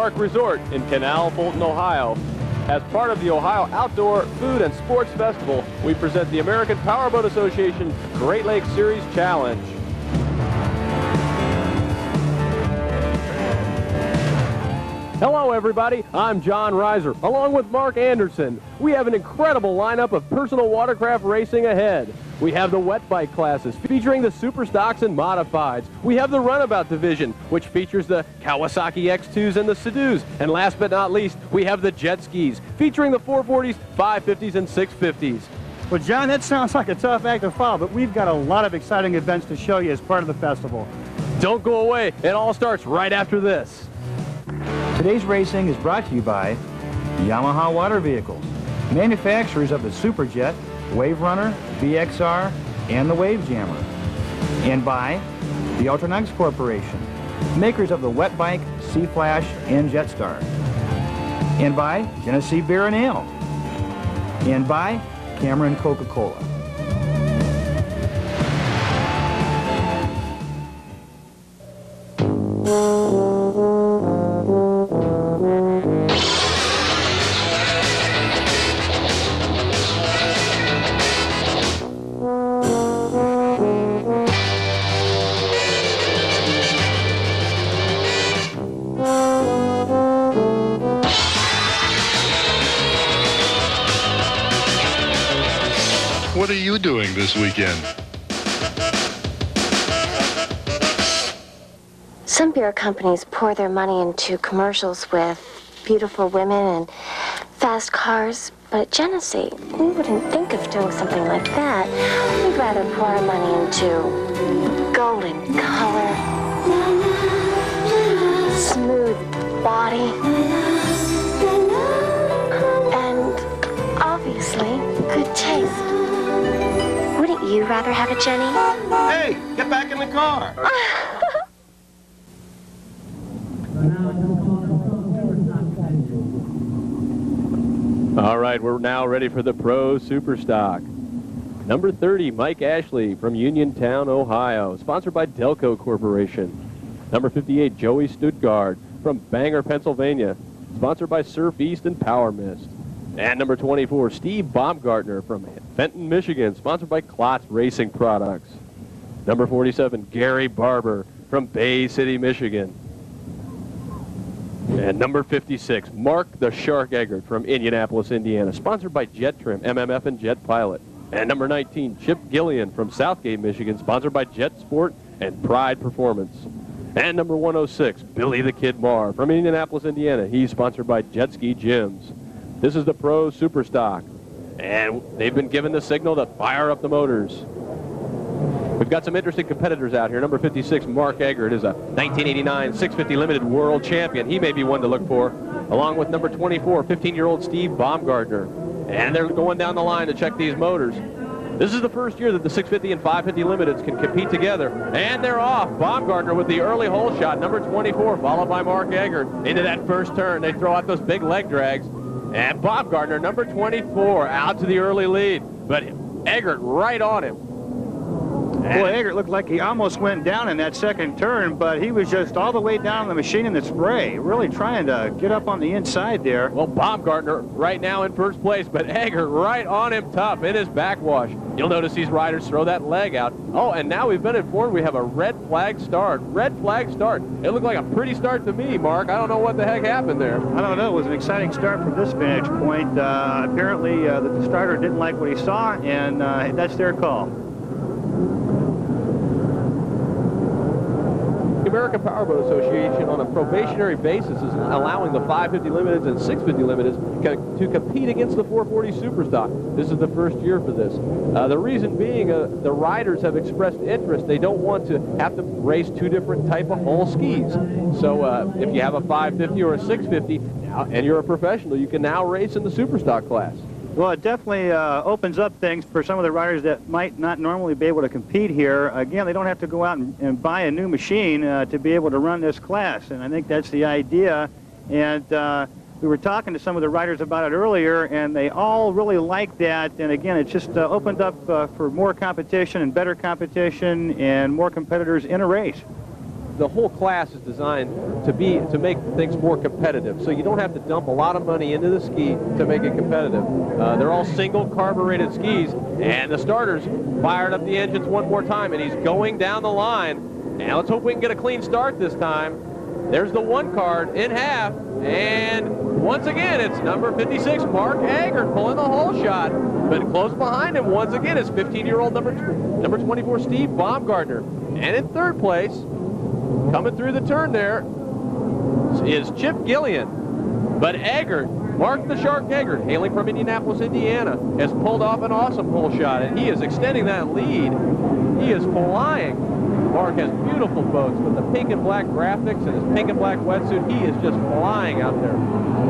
Waterpark Resort in Canal Fulton, Ohio. As part of the Ohio Outdoor Food and Sports Festival, we present the American Powerboat Association Great Lakes Series Challenge. Hello everybody, I'm John Reiser, along with Mark Anderson. We have an incredible lineup of personal watercraft racing ahead. We have the wet bike classes featuring the Superstocks and Modifieds. We have the runabout division, which features the Kawasaki X2s and the Sea-Doos. And last but not least, we have the jet skis featuring the 440s, 550s, and 650s. Well, John, that sounds like a tough act to follow, but we've got a lot of exciting events to show you as part of the festival. Don't go away. It all starts right after this. Today's racing is brought to you by YAMAHA Water Vehicles, manufacturers of the Superjet, Wave Runner, VXR, and the Wave Jammer. And by the Ultranautics Corporation, makers of the Wet Bike, Sea Flash, and Jetstar. And by GENESEE Beer and Ale. And by Cameron Coca-Cola. What are you doing this weekend? Some beer companies pour their money into commercials with beautiful women and fast cars, but at Genesee, we wouldn't think of doing something like that. We'd rather pour our money into golden color, smooth body, and obviously good taste. Wouldn't you rather have a Jenny? Hey, get back in the car. All right, we're now ready for the Pro Superstock. Number 30, Mike Ashley from Uniontown, Ohio, sponsored by Delco Corporation. Number 58, Joey Stuttgart from Bangor, Pennsylvania, sponsored by Surf East and Power Mist. And number 24, Steve Baumgartner from Fenton, Michigan, sponsored by Klotz Racing Products. Number 47, Gary Barber from Bay City, Michigan. And number 56, Mark the Shark Eggert from Indianapolis, Indiana, sponsored by Jet Trim, MMF, and Jet Pilot. And number 19, Chip Gillian from Southgate, Michigan, sponsored by Jet Sport and Pride Performance. And number 106, Billy the Kid Marr from Indianapolis, Indiana. He's sponsored by Jet Ski Gyms. This is the Pro Superstock, and they've been given the signal to fire up the motors. We've got some interesting competitors out here. Number 56, Mark Eggert, is a 1989 650 Limited World Champion. He may be one to look for, along with number 24, 15-year-old Steve Baumgartner. And they're going down the line to check these motors. This is the first year that the 650 and 550 Limiteds can compete together. And they're off. Baumgartner with the early hole shot, number 24, followed by Mark Eggert. Into that first turn, they throw out those big leg drags. And Baumgartner, number 24, out to the early lead. But Eggert right on him. Boy, Eggert looked like he almost went down in that second turn, but he was just all the way down the machine in the spray, really trying to get up on the inside there. Well, Baumgartner right now in first place, but Eggert right on him tough in his backwash. You'll notice these riders throw that leg out. Oh, and now we've been informed we have a red flag start. Red flag start. It looked like a pretty start to me, Mark. I don't know what the heck happened there. I don't know. It was an exciting start from this vantage point. Apparently, the starter didn't like what he saw, and that's their call. The American Powerboat Association on a probationary basis is allowing the 550 Limiteds and 650 Limiteds to compete against the 440 Superstock. This is the first year for this. The reason being the riders have expressed interest. They don't want to have to race two different type of hull skis. So if you have a 550 or a 650 and you're a professional, you can now race in the Superstock class. Well, it definitely opens up things for some of the riders that might not normally be able to compete here. Again, they don't have to go out and buy a new machine to be able to run this class, and I think that's the idea. And we were talking to some of the riders about it earlier, and they all really like that. And again, it's just opened up for more competition and better competition and more competitors in a race. the whole class is designed to make things more competitive. So you don't have to dump a lot of money into the ski to make it competitive. They're all single carbureted skis, and the starters fired up the engines one more time, and he's going down the line. And let's hope we can get a clean start this time. There's the one card in half, and once again, it's number 56, Mark Eggert, pulling the whole shot. But close behind him, once again, is 15-year-old number 24, Steve Baumgartner. And in third place, coming through the turn there, is Chip Gillian. But Eggert, Mark the Shark Eggert, hailing from Indianapolis, Indiana, has pulled off an awesome pole shot, and he is extending that lead. He is flying. Mark has beautiful boats with the pink and black graphics and his pink and black wetsuit. He is just flying out there.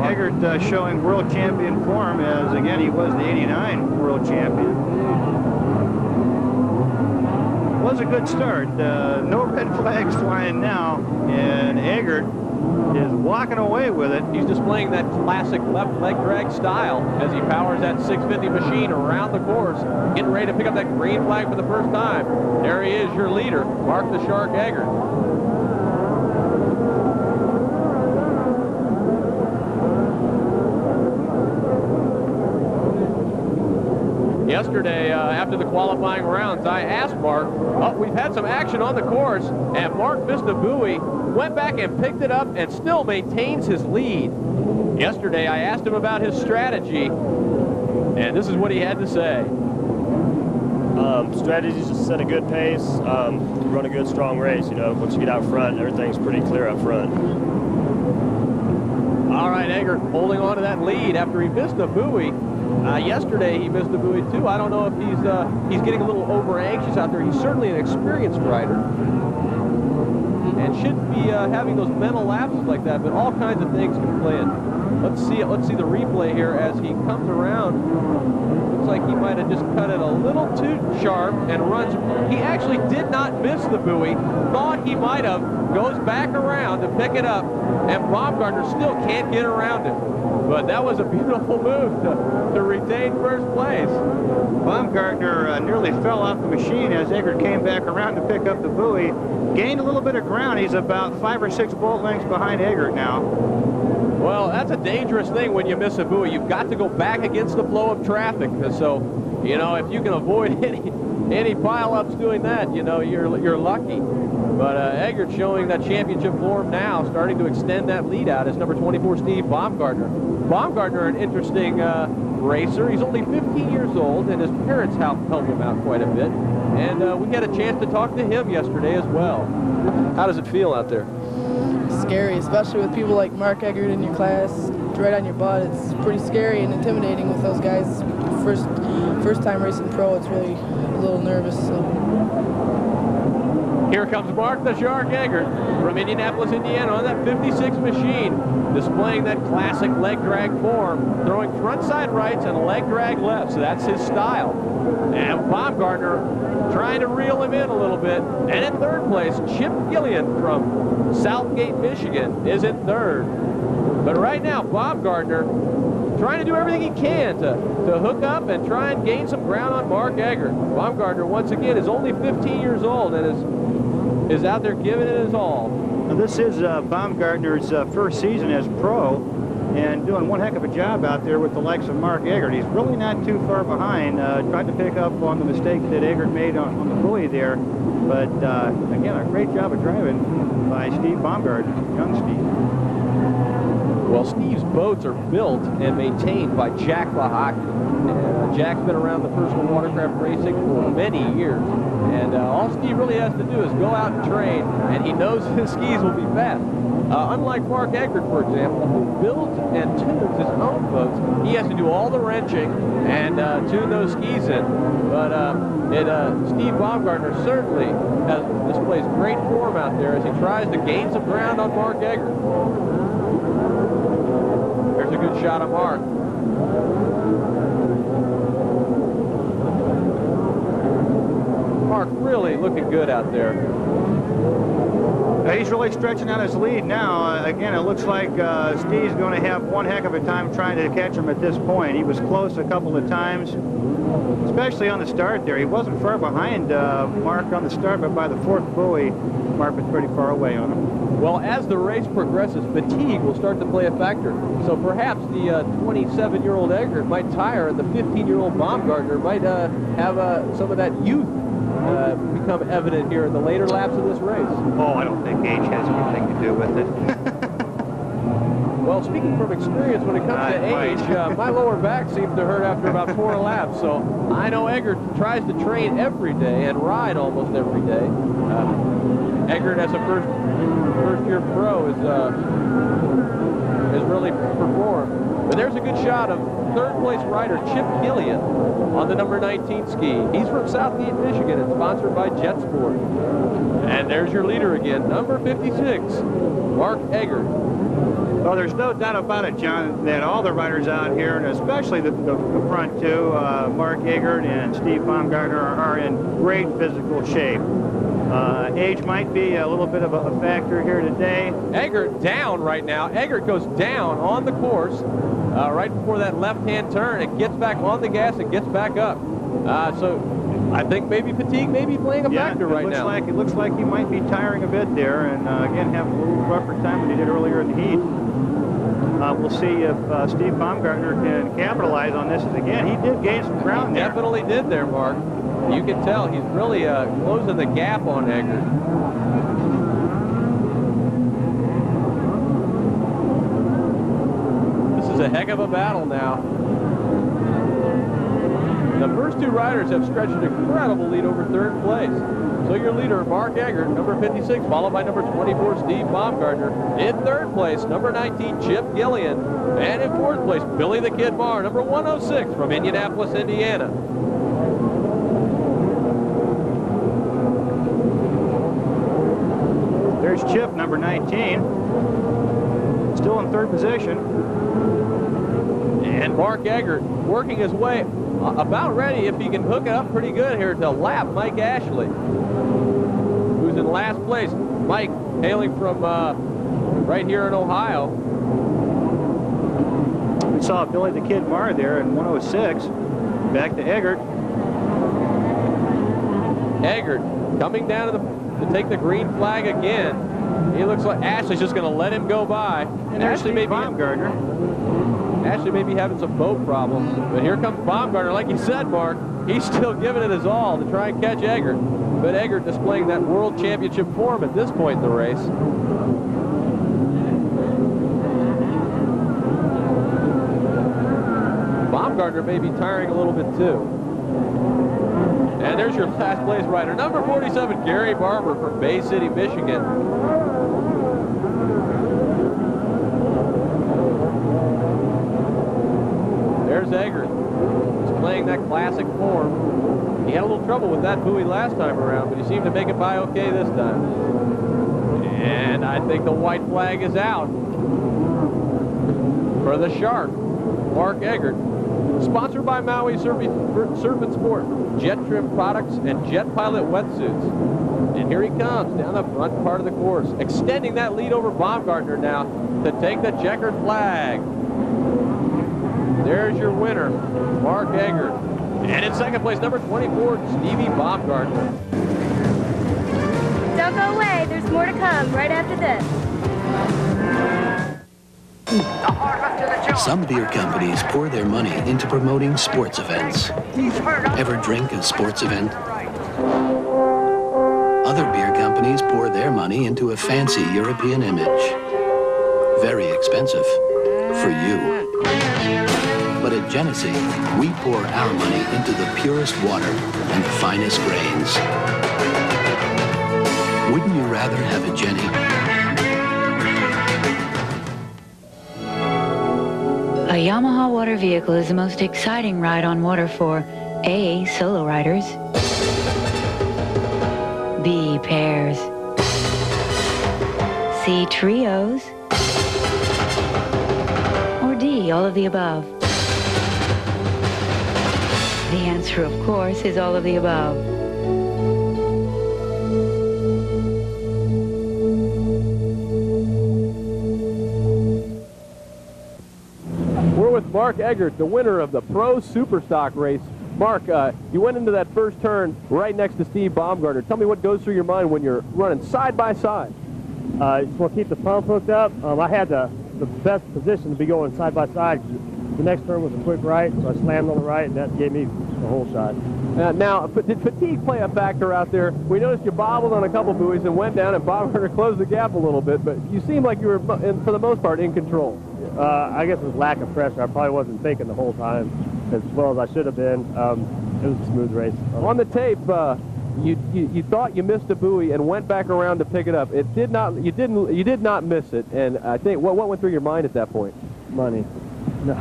Eggert showing world champion form, as again he was the '89 world champion. Was a good start. No red flags flying now, and Eggert is walking away with it. He's displaying that classic left leg drag style as he powers that 650 machine around the course, getting ready to pick up that green flag for the first time. There he is, your leader, Mark the Shark Eggert. Yesterday, after the qualifying rounds, I asked Mark, we've had some action on the course, and Mark missed a buoy, went back and picked it up, and still maintains his lead. Yesterday, I asked him about his strategy, and this is what he had to say. Strategy is just set a good pace, run a good, strong race. You know, once you get out front, everything's pretty clear up front. All right, Eggert holding on to that lead after he missed a buoy. Yesterday he missed a buoy too. I don't know if he's getting a little over anxious out there. He's certainly an experienced rider and shouldn't be having those mental lapses like that, but all kinds of things can play in. Let's see the replay here as he comes around. Looks like he might have just cut it a little too sharp and runs. He actually did not miss the buoy. Thought he might have. Goes back around to pick it up, and Baumgartner still can't get around it. But that was a beautiful move to retain first place. Baumgartner nearly fell off the machine as Eggert came back around to pick up the buoy. Gained a little bit of ground. He's about 5 or 6 bolt lengths behind Eggert now. Well, that's a dangerous thing when you miss a buoy. You've got to go back against the flow of traffic. So, you know, if you can avoid any pile-ups doing that, you know, you're lucky. But Eggert showing that championship form now, starting to extend that lead out, is number 24, Steve Baumgartner. Baumgartner, an interesting racer. He's only 15 years old, and his parents helped him out quite a bit. And we had a chance to talk to him yesterday as well. How does it feel out there? Scary, especially with people like Mark Eggert in your class, right on your butt. It's pretty scary and intimidating with those guys. First time racing pro, it's really a little nervous. So. Here comes Mark the Shark Eggert from Indianapolis, Indiana on that 56 machine, displaying that classic leg drag form, throwing front side rights and leg drag lefts. So that's his style. And Baumgartner trying to reel him in a little bit. And in third place, Chip Gillian from Southgate, Michigan is in third. But right now, Baumgartner trying to do everything he can to hook up and try and gain some ground on Mark Eggert. Baumgartner, once again, is only 15 years old and is out there giving it his all. Now, this is Baumgartner's first season as pro, and doing one heck of a job out there with the likes of Mark Eggert. He's really not too far behind, tried to pick up on the mistake that Eggert made on the buoy there. But again, a great job of driving by Steve Baumgartner, young Steve. Well, Steve's boats are built and maintained by Jack LaHockey. Jack's been around the personal watercraft racing for many years. And all Steve really has to do is go out and train, and he knows his skis will be fast. Unlike Mark Eggert, for example, who builds and tunes his own boats, he has to do all the wrenching and tune those skis in. But Steve Baumgartner certainly displays great form out there as he tries to gain some ground on Mark Eggert. There's a good shot of Mark. Mark really looking good out there. He's really stretching out his lead now. Again, it looks like Steve's going to have one heck of a time trying to catch him at this point. He was close a couple of times, especially on the start there. He wasn't far behind Mark on the start, but by the fourth buoy, Mark was pretty far away on him. Well, as the race progresses, fatigue will start to play a factor. So perhaps the 27-year-old Eggert might tire, and the 15-year-old Baumgartner might have some of that youth become evident here in the later laps of this race. Oh, I don't think age has anything to do with it. Well, speaking from experience, when it comes to age, my lower back seems to hurt after about 4 laps. So I know Eggert tries to train every day and ride almost every day. Eggert, as a first-year pro, has really performed. But there's a good shot of third-place rider Chip Gillian on the number 19 ski. He's from Southgate, Michigan, and sponsored by Jet Sport. And there's your leader again, number 56, Mark Eggert. Well, there's no doubt about it, John, that all the riders out here, and especially the front two, Mark Eggert and Steve Baumgartner, are in great physical shape. Age might be a little bit of a factor here today. Eggert down right now. Eggert goes down on the course right before that left-hand turn and gets back on the gas and gets back up. So I think maybe fatigue may be playing a factor right now. It looks like he might be tiring a bit there, and again, having a little rougher time than he did earlier in the heat. We'll see if Steve Baumgartner can capitalize on this. Again, he did gain some ground there. Definitely did there, Mark. You can tell he's really closing the gap on Eggert. This is a heck of a battle now. The first two riders have stretched an incredible lead over third place. So your leader, Mark Eggert, number 56, followed by number 24, Steve Baumgartner. In third place, number 19, Chip Gillian. And in fourth place, Billy the Kid Marr, number 106 from Indianapolis, Indiana. There's Chip, number 19, still in third position. And Mark Eggert working his way about ready, if he can hook it up pretty good here, to lap Mike Ashley, who's in last place. Mike, hailing from right here in Ohio. We saw Billy the Kid Marr there in 106. Back to Eggert. Eggert coming down to take the green flag again. He looks like Ashley's just going to let him go by. And Ashley may be Baumgartner. Ashley may be having some boat problems, but here comes Baumgartner. Like you said, Mark, he's still giving it his all to try and catch Eggert. But Eggert displaying that world championship form at this point in the race. Baumgartner may be tiring a little bit too. And there's your last place rider, number 47, Gary Barber from Bay City, Michigan. There's Eggert, displaying that classic form. He had a little trouble with that buoy last time around, but he seemed to make it by okay this time. And I think the white flag is out for the Shark, Mark Eggert. Sponsored by Maui Surf and Sport, Jet Trim Products, and Jet Pilot Wetsuits. And here he comes down the front part of the course, extending that lead over Baumgartner now to take the checkered flag. There's your winner, Mark Eggert. And in second place, number 24, Stevie Baumgartner. Don't go away. There's more to come right after this. Some beer companies pour their money into promoting sports events. Ever drink a sports event? Other beer companies pour their money into a fancy European image. Very expensive for you. But at Genesee, we pour our money into the purest water and the finest grains. Wouldn't you rather have a Jenny? A Yamaha water vehicle is the most exciting ride on water for A, solo riders, B, pairs, C, trios, or D, all of the above. The answer, of course, is all of the above. with Mark Eggert, the winner of the Pro Superstock race. Mark, you went into that first turn right next to Steve Baumgartner. Tell me what goes through your mind when you're running side by side. You just want to keep the pump hooked up. I had the best position to be going side by side. The next turn was a quick right, so I slammed on the right, and that gave me the whole shot. Now, did fatigue play a factor out there? We noticed you bobbled on a couple buoys and went down, and Baumgartner closed the gap a little bit, but you seemed like you were, for the most part, in control. I guess it was lack of pressure. I probably wasn't thinking the whole time as well as I should have been. It was a smooth race. On the tape, you thought you missed a buoy and went back around to pick it up. It did not. You did not miss it. And I think what went through your mind at that point? Money. No,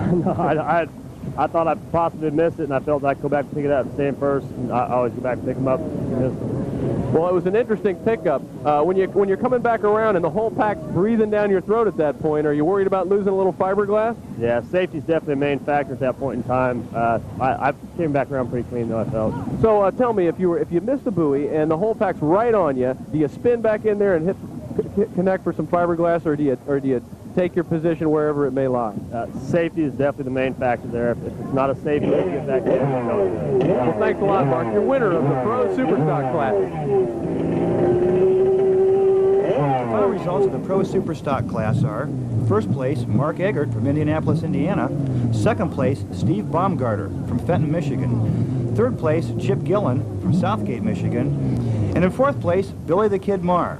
I thought I possibly missed it, and I felt I could go back and pick it up, stay in first, and I always go back and pick them up. Well, it was an interesting pickup. When you're coming back around and the whole pack's breathing down your throat at that point, are you worried about losing a little fiberglass? Yeah, safety's definitely a main factor at that point in time. I came back around pretty clean, though, I felt. So tell me, if you missed a buoy and the whole pack's right on you, do you spin back in there and connect for some fiberglass, or do you take your position wherever it may lie? Safety is definitely the main factor there. If it's not a safety, you get back in. Well, thanks a lot, Mark. You're winner of the Pro Superstock Classic. The final results of the Pro Superstock class are: first place, Mark Eggert from Indianapolis, Indiana; second place, Steve Baumgartner from Fenton, Michigan; third place, Chip Gillen from Southgate, Michigan; and in fourth place, Billy the Kid Marr